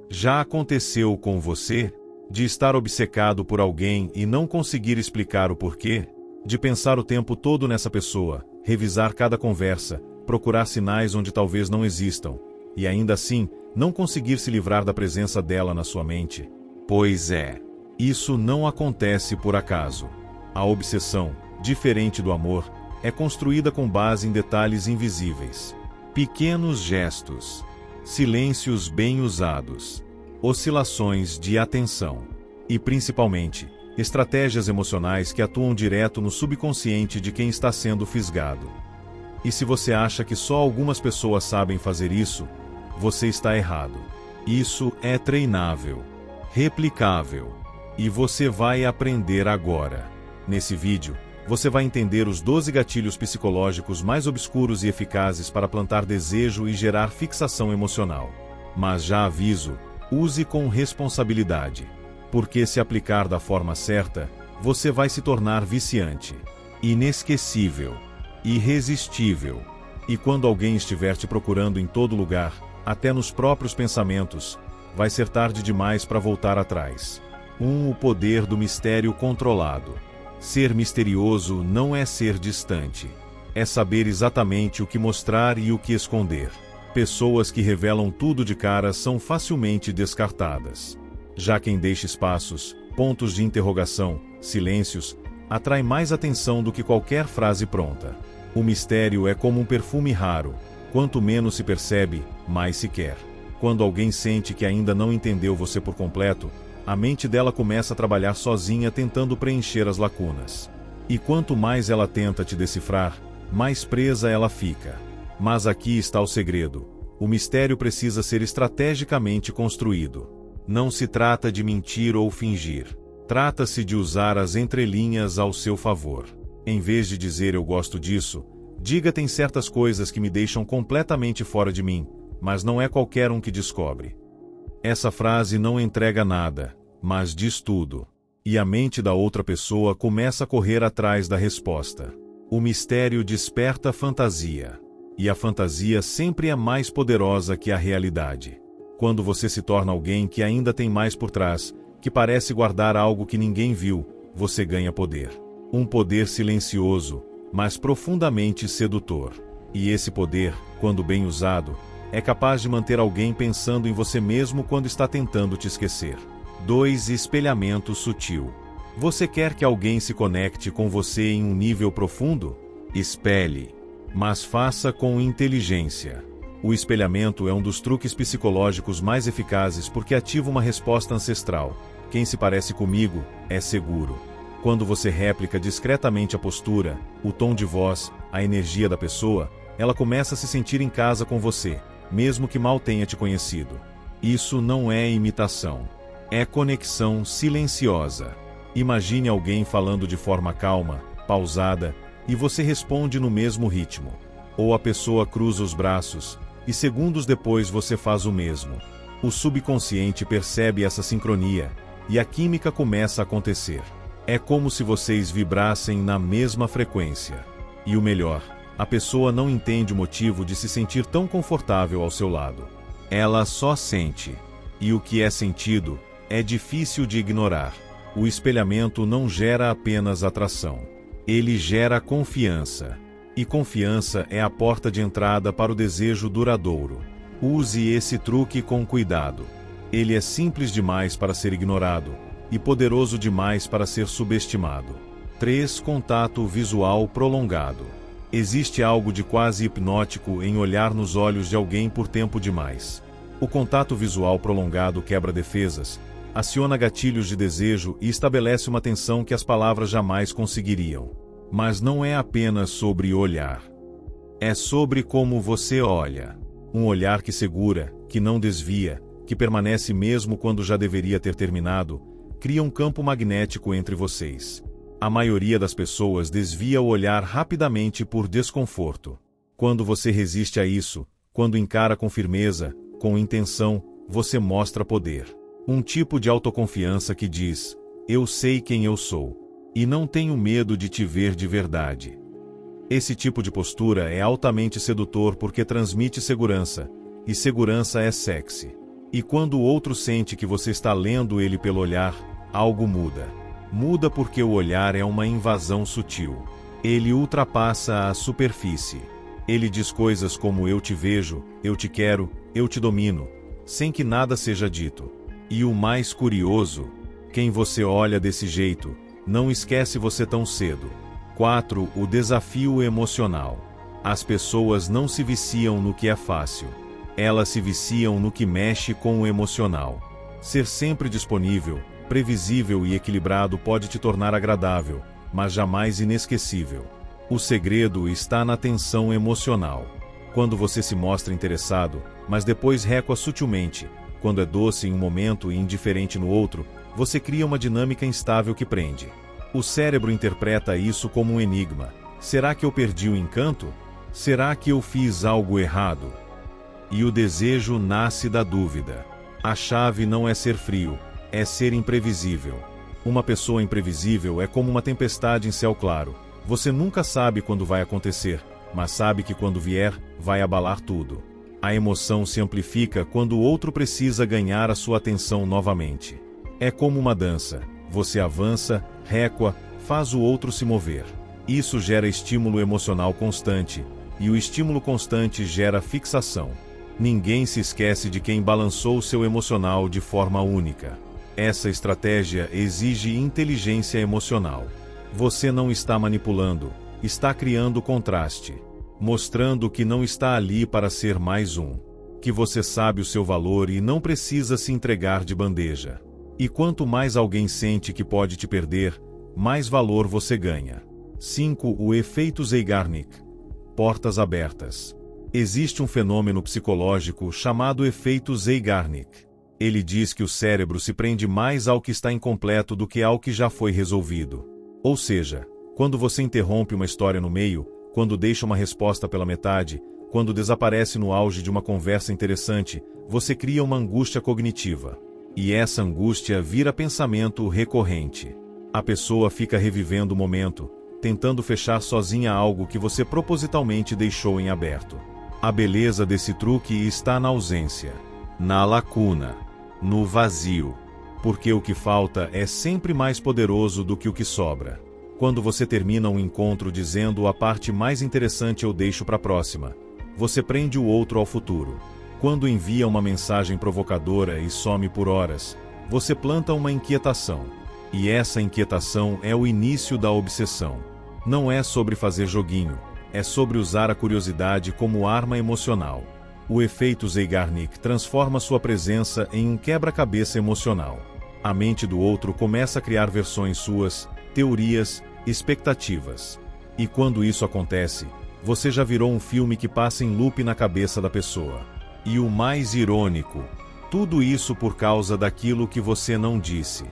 Já aconteceu com você? De estar obcecado por alguém e não conseguir explicar o porquê? De pensar o tempo todo nessa pessoa, revisar cada conversa, procurar sinais onde talvez não existam, e ainda assim, não conseguir se livrar da presença dela na sua mente? Pois é. Isso não acontece por acaso. A obsessão, diferente do amor, é construída com base em detalhes invisíveis. Pequenos gestos, silêncios bem usados, oscilações de atenção e, principalmente, estratégias emocionais que atuam direto no subconsciente de quem está sendo fisgado. E se você acha que só algumas pessoas sabem fazer isso, você está errado. Isso é treinável, replicável, e você vai aprender agora. Nesse vídeo, você vai entender os 12 gatilhos psicológicos mais obscuros e eficazes para plantar desejo e gerar fixação emocional. Mas já aviso, use com responsabilidade, porque se aplicar da forma certa, você vai se tornar viciante, inesquecível, irresistível. E quando alguém estiver te procurando em todo lugar, até nos próprios pensamentos, vai ser tarde demais para voltar atrás. O poder do mistério controlado. Ser misterioso não é ser distante. É saber exatamente o que mostrar e o que esconder. Pessoas que revelam tudo de cara são facilmente descartadas. Já quem deixa espaços, pontos de interrogação, silêncios, atrai mais atenção do que qualquer frase pronta. O mistério é como um perfume raro. Quanto menos se percebe, mais se quer. Quando alguém sente que ainda não entendeu você por completo, a mente dela começa a trabalhar sozinha tentando preencher as lacunas. E quanto mais ela tenta te decifrar, mais presa ela fica. Mas aqui está o segredo. O mistério precisa ser estrategicamente construído. Não se trata de mentir ou fingir. Trata-se de usar as entrelinhas ao seu favor. Em vez de dizer eu gosto disso, diga tem certas coisas que me deixam completamente fora de mim, mas não é qualquer um que descobre. Essa frase não entrega nada, mas diz tudo. E a mente da outra pessoa começa a correr atrás da resposta. O mistério desperta fantasia. E a fantasia sempre é mais poderosa que a realidade. Quando você se torna alguém que ainda tem mais por trás, que parece guardar algo que ninguém viu, você ganha poder. Um poder silencioso, mas profundamente sedutor. E esse poder, quando bem usado, é capaz de manter alguém pensando em você mesmo quando está tentando te esquecer. 2. Espelhamento sutil. Você quer que alguém se conecte com você em um nível profundo? Espelhe. Mas faça com inteligência. O espelhamento é um dos truques psicológicos mais eficazes porque ativa uma resposta ancestral. Quem se parece comigo, é seguro. Quando você réplica discretamente a postura, o tom de voz, a energia da pessoa, ela começa a se sentir em casa com você, mesmo que mal tenha te conhecido. Isso não é imitação. É conexão silenciosa. Imagine alguém falando de forma calma, pausada, e você responde no mesmo ritmo. Ou a pessoa cruza os braços, e segundos depois você faz o mesmo. O subconsciente percebe essa sincronia, e a química começa a acontecer. É como se vocês vibrassem na mesma frequência. E o melhor, a pessoa não entende o motivo de se sentir tão confortável ao seu lado. Ela só sente. E o que é sentido, é difícil de ignorar. O espelhamento não gera apenas atração. Ele gera confiança. E confiança é a porta de entrada para o desejo duradouro. Use esse truque com cuidado. Ele é simples demais para ser ignorado, e poderoso demais para ser subestimado. 3. Contato visual prolongado. Existe algo de quase hipnótico em olhar nos olhos de alguém por tempo demais. O contato visual prolongado quebra defesas, aciona gatilhos de desejo e estabelece uma tensão que as palavras jamais conseguiriam. Mas não é apenas sobre olhar. É sobre como você olha. Um olhar que segura, que não desvia, que permanece mesmo quando já deveria ter terminado, cria um campo magnético entre vocês. A maioria das pessoas desvia o olhar rapidamente por desconforto. Quando você resiste a isso, quando encara com firmeza, com intenção, você mostra poder. Um tipo de autoconfiança que diz, eu sei quem eu sou. E não tenho medo de te ver de verdade. Esse tipo de postura é altamente sedutor porque transmite segurança, e segurança é sexy. E quando o outro sente que você está lendo ele pelo olhar, algo muda. Muda porque o olhar é uma invasão sutil. Ele ultrapassa a superfície. Ele diz coisas como eu te vejo, eu te quero, eu te domino, sem que nada seja dito. E o mais curioso, quem você olha desse jeito, não esquece você tão cedo. 4. O desafio emocional. As pessoas não se viciam no que é fácil. Elas se viciam no que mexe com o emocional. Ser sempre disponível, previsível e equilibrado pode te tornar agradável, mas jamais inesquecível. O segredo está na tensão emocional. Quando você se mostra interessado, mas depois recua sutilmente, quando é doce em um momento e indiferente no outro, você cria uma dinâmica instável que prende. O cérebro interpreta isso como um enigma. Será que eu perdi o encanto? Será que eu fiz algo errado? E o desejo nasce da dúvida. A chave não é ser frio, é ser imprevisível. Uma pessoa imprevisível é como uma tempestade em céu claro. Você nunca sabe quando vai acontecer, mas sabe que quando vier, vai abalar tudo. A emoção se amplifica quando o outro precisa ganhar a sua atenção novamente. É como uma dança. Você avança, recua, faz o outro se mover. Isso gera estímulo emocional constante, e o estímulo constante gera fixação. Ninguém se esquece de quem balançou seu emocional de forma única. Essa estratégia exige inteligência emocional. Você não está manipulando, está criando contraste, mostrando que não está ali para ser mais um, que você sabe o seu valor e não precisa se entregar de bandeja. E quanto mais alguém sente que pode te perder, mais valor você ganha. 5. O efeito Zeigarnik. Portas abertas. Existe um fenômeno psicológico chamado efeito Zeigarnik. Ele diz que o cérebro se prende mais ao que está incompleto do que ao que já foi resolvido. Ou seja, quando você interrompe uma história no meio, quando deixa uma resposta pela metade, quando desaparece no auge de uma conversa interessante, você cria uma angústia cognitiva. E essa angústia vira pensamento recorrente. A pessoa fica revivendo o momento, tentando fechar sozinha algo que você propositalmente deixou em aberto. A beleza desse truque está na ausência, na lacuna, no vazio. Porque o que falta é sempre mais poderoso do que o que sobra. Quando você termina um encontro dizendo a parte mais interessante eu deixo para a próxima, você prende o outro ao futuro. Quando envia uma mensagem provocadora e some por horas, você planta uma inquietação. E essa inquietação é o início da obsessão. Não é sobre fazer joguinho, é sobre usar a curiosidade como arma emocional. O efeito Zeigarnik transforma sua presença em um quebra-cabeça emocional. A mente do outro começa a criar versões suas, teorias, expectativas. E quando isso acontece, você já virou um filme que passa em loop na cabeça da pessoa. E o mais irônico, tudo isso por causa daquilo que você não disse.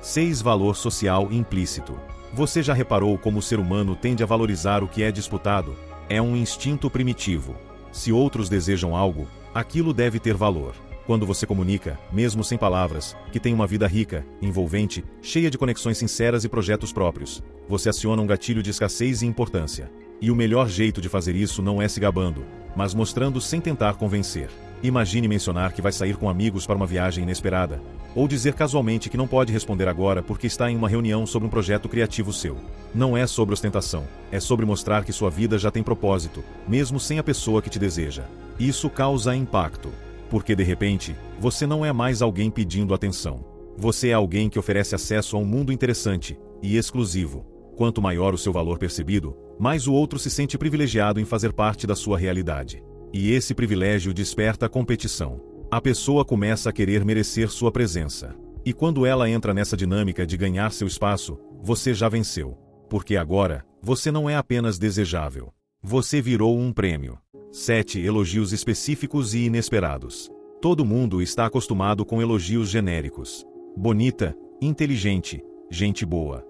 6. Valor social implícito. Você já reparou como o ser humano tende a valorizar o que é disputado? É um instinto primitivo. Se outros desejam algo, aquilo deve ter valor. Quando você comunica, mesmo sem palavras, que tem uma vida rica, envolvente, cheia de conexões sinceras e projetos próprios, você aciona um gatilho de escassez e importância. E o melhor jeito de fazer isso não é se gabando, mas mostrando sem tentar convencer. Imagine mencionar que vai sair com amigos para uma viagem inesperada, ou dizer casualmente que não pode responder agora porque está em uma reunião sobre um projeto criativo seu. Não é sobre ostentação, é sobre mostrar que sua vida já tem propósito, mesmo sem a pessoa que te deseja. Isso causa impacto, porque de repente, você não é mais alguém pedindo atenção. Você é alguém que oferece acesso a um mundo interessante e exclusivo. Quanto maior o seu valor percebido, mais o outro se sente privilegiado em fazer parte da sua realidade. E esse privilégio desperta a competição. A pessoa começa a querer merecer sua presença. E quando ela entra nessa dinâmica de ganhar seu espaço, você já venceu. Porque agora, você não é apenas desejável. Você virou um prêmio. 7. Elogios específicos e inesperados. Todo mundo está acostumado com elogios genéricos. Bonita, inteligente, gente boa.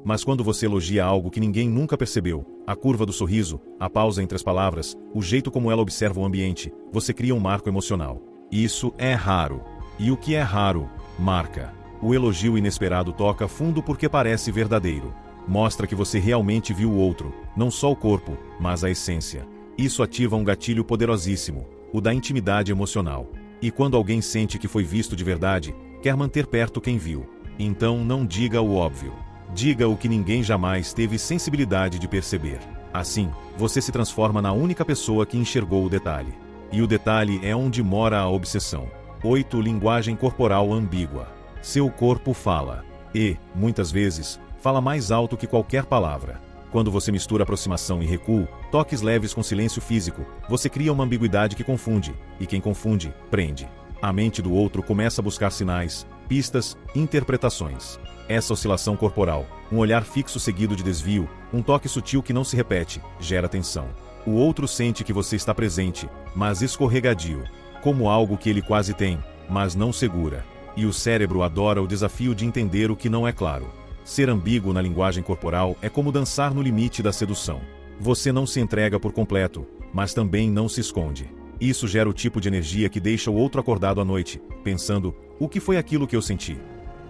Mas quando você elogia algo que ninguém nunca percebeu, a curva do sorriso, a pausa entre as palavras, o jeito como ela observa o ambiente, você cria um marco emocional. Isso é raro. E o que é raro, marca. O elogio inesperado toca fundo porque parece verdadeiro. Mostra que você realmente viu o outro, não só o corpo, mas a essência. Isso ativa um gatilho poderosíssimo, o da intimidade emocional. E quando alguém sente que foi visto de verdade, quer manter perto quem viu. Então não diga o óbvio. Diga o que ninguém jamais teve sensibilidade de perceber. Assim, você se transforma na única pessoa que enxergou o detalhe. E o detalhe é onde mora a obsessão. 8. Linguagem corporal ambígua. Seu corpo fala. E, muitas vezes, fala mais alto que qualquer palavra. Quando você mistura aproximação e recuo, toques leves com silêncio físico, você cria uma ambiguidade que confunde, e quem confunde, prende. A mente do outro começa a buscar sinais, pistas, interpretações. Essa oscilação corporal, um olhar fixo seguido de desvio, um toque sutil que não se repete, gera tensão. O outro sente que você está presente, mas escorregadio, como algo que ele quase tem, mas não segura. E o cérebro adora o desafio de entender o que não é claro. Ser ambíguo na linguagem corporal é como dançar no limite da sedução. Você não se entrega por completo, mas também não se esconde. Isso gera o tipo de energia que deixa o outro acordado à noite, pensando, o que foi aquilo que eu senti?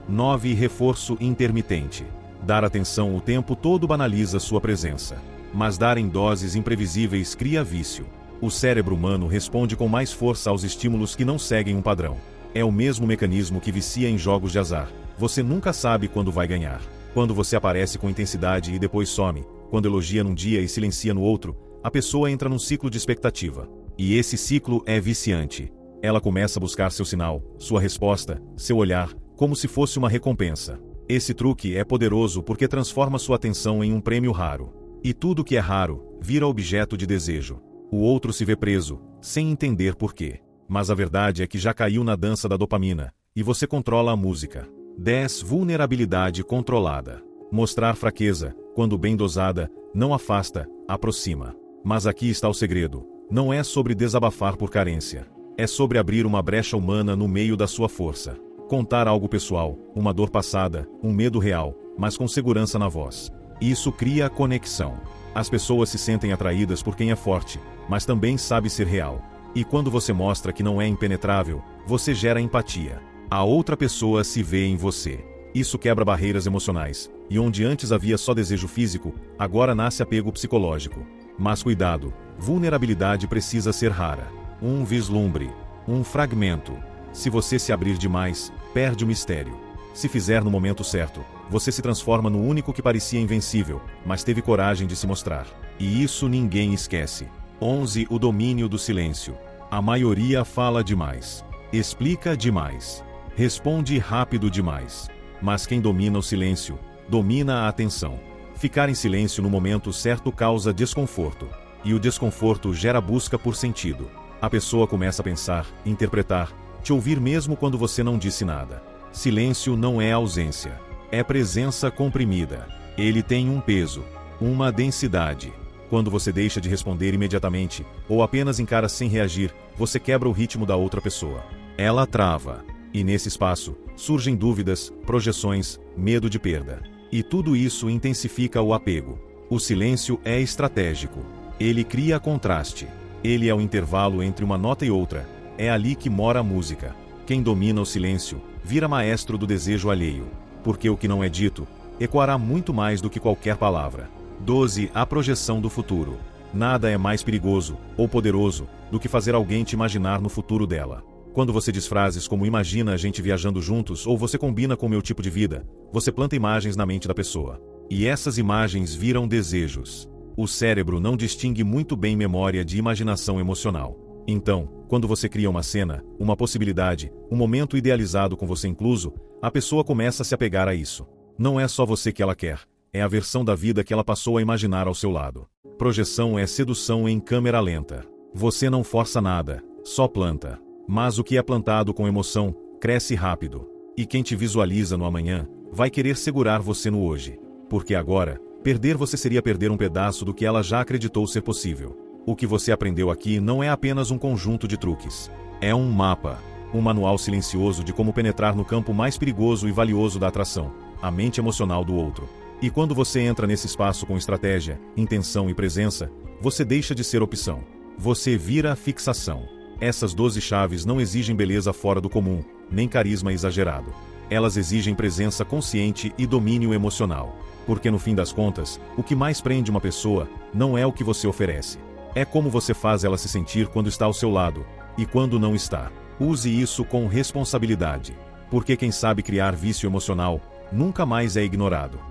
9. Reforço intermitente. Dar atenção o tempo todo banaliza sua presença. Mas dar em doses imprevisíveis cria vício. O cérebro humano responde com mais força aos estímulos que não seguem um padrão. É o mesmo mecanismo que vicia em jogos de azar. Você nunca sabe quando vai ganhar. Quando você aparece com intensidade e depois some, quando elogia num dia e silencia no outro, a pessoa entra num ciclo de expectativa. E esse ciclo é viciante. Ela começa a buscar seu sinal, sua resposta, seu olhar, como se fosse uma recompensa. Esse truque é poderoso porque transforma sua atenção em um prêmio raro. E tudo que é raro, vira objeto de desejo. O outro se vê preso, sem entender por quê. Mas a verdade é que já caiu na dança da dopamina, e você controla a música. 10. Vulnerabilidade controlada. Mostrar fraqueza, quando bem dosada, não afasta, aproxima. Mas aqui está o segredo. Não é sobre desabafar por carência. É sobre abrir uma brecha humana no meio da sua força. Contar algo pessoal, uma dor passada, um medo real, mas com segurança na voz. Isso cria conexão. As pessoas se sentem atraídas por quem é forte, mas também sabe ser real. E quando você mostra que não é impenetrável, você gera empatia. A outra pessoa se vê em você. Isso quebra barreiras emocionais, e onde antes havia só desejo físico, agora nasce apego psicológico. Mas cuidado, vulnerabilidade precisa ser rara. Um vislumbre, um fragmento. Se você se abrir demais, perde o mistério. Se fizer no momento certo, você se transforma no único que parecia invencível, mas teve coragem de se mostrar. E isso ninguém esquece. 11. O domínio do silêncio. A maioria fala demais. Explica demais. Responde rápido demais. Mas quem domina o silêncio, domina a atenção. Ficar em silêncio no momento certo causa desconforto. E o desconforto gera busca por sentido. A pessoa começa a pensar, interpretar, te ouvir mesmo quando você não disse nada. Silêncio não é ausência. É presença comprimida. Ele tem um peso, uma densidade. Quando você deixa de responder imediatamente, ou apenas encara sem reagir, você quebra o ritmo da outra pessoa. Ela trava. E nesse espaço, surgem dúvidas, projeções, medo de perda. E tudo isso intensifica o apego. O silêncio é estratégico. Ele cria contraste. Ele é o intervalo entre uma nota e outra. É ali que mora a música. Quem domina o silêncio, vira maestro do desejo alheio. Porque o que não é dito, ecoará muito mais do que qualquer palavra. 12. A projeção do futuro. Nada é mais perigoso, ou poderoso, do que fazer alguém te imaginar no futuro dela. Quando você diz frases como imagina a gente viajando juntos ou você combina com o meu tipo de vida, você planta imagens na mente da pessoa. E essas imagens viram desejos. O cérebro não distingue muito bem memória de imaginação emocional. Então, quando você cria uma cena, uma possibilidade, um momento idealizado com você incluso, a pessoa começa a se apegar a isso. Não é só você que ela quer, é a versão da vida que ela passou a imaginar ao seu lado. Projeção é sedução em câmera lenta. Você não força nada, só planta. Mas o que é plantado com emoção, cresce rápido. E quem te visualiza no amanhã, vai querer segurar você no hoje. Porque agora, perder você seria perder um pedaço do que ela já acreditou ser possível. O que você aprendeu aqui não é apenas um conjunto de truques. É um mapa, um manual silencioso de como penetrar no campo mais perigoso e valioso da atração, a mente emocional do outro. E quando você entra nesse espaço com estratégia, intenção e presença, você deixa de ser opção. Você vira fixação. Essas 12 chaves não exigem beleza fora do comum, nem carisma exagerado. Elas exigem presença consciente e domínio emocional. Porque no fim das contas, o que mais prende uma pessoa não é o que você oferece. É como você faz ela se sentir quando está ao seu lado, e quando não está. Use isso com responsabilidade, porque quem sabe criar vício emocional, nunca mais é ignorado.